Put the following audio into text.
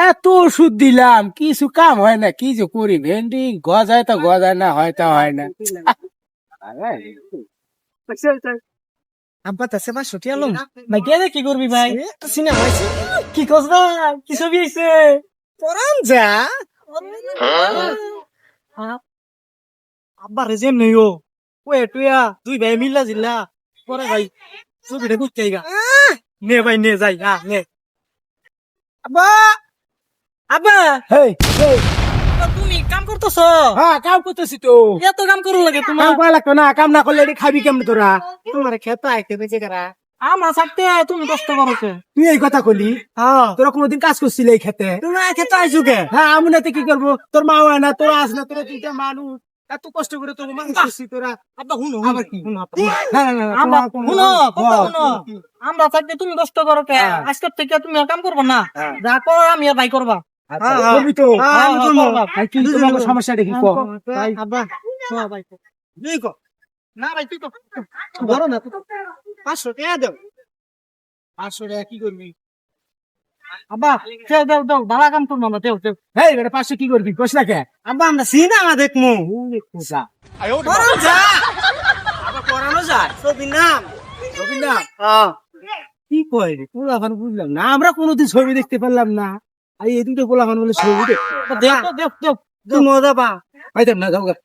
এত ওষুধ দিলাম কিছু কাম হয় না, কি যে করি, ভেন্ডি গজায় তো গজায় না, হয় তা হয় না। আব্বা তাছে বা সত্যি আলম ভাই গেলে কি করবি ভাই? সিনেমা হয়েছে কি কস ভাই, কি ছবি হয়েছে? পরান যা আব্বা রেজেম নেই ও টুয়া দুই ভাই মিল্লা জিল্লা পরে ভাই ছবিটা ঘুরতে গা নে ভাই নে যাই নে আব্বা আব্বা হেই হেই, তুমি কাম করতেছ হ্যাঁ কাম করতেছি তো। এত কাম করুন লাগে কাম তোমার করা লাগতো না, কাম না করলে এটি খাবি কেমন তোরা? তোমার খেতে আইতে বেঁচে করা আমার থাকতে তুমি কষ্ট করো তুই এই কথা কলি? হ্যাঁ তোরা কোনোদিন কাজ করছিলি এই খেতে? তুমি খেতে আইসু কে হ্যাঁ আমি না তো কি করবো, তোর মা হয় না, তোরা আস না, তোরা দুইটা মানুষ এত কষ্ট করে তোর মানুষ করছি তোরা। আব্বা হুনো আবার কি? হুনো না না না, আমরা তোমার কোনো- শুনো কথা হ্যাঁ, শুনো আমরা থাকতে তুমি কষ্ট করো কে হ্যাঁ। আজকের থেকে তুমি আর কাম করবো না হ্যাঁ। যা করো আমি আর ভাই করবা আচ্ছা, হ্যাঁ, করবি তো? হ্যাঁ, আমি করবো। আর কি তোমার সমস্যা দেখি কো? ভাই আব্বা হ্যাঁ ভাই তুই কো না ভাই তুই কো বড় না তুই 500 টাকা দাও 500 টাকা কি করবি? আব্বা দেও দেও দেও ভালো কাম করবো আমরা দেও দেও হেই বেটা 500 কি করবি কস না কে? আব্বা আমরা সিনেমা দেখমু কোসা পরান যা আবার পরানো যায় ছবি নাম ছবি না হ্যাঁ কি কয় রে, পোলাপান বুঝলাম না, আমরা কোনোদিন ছবি দেখতে পারলাম না, আর এই দুটো পোলাপান বলে ছবি দেখ। দেও দেও দেও তুই মজা পা পাইতাম না, যাও গা।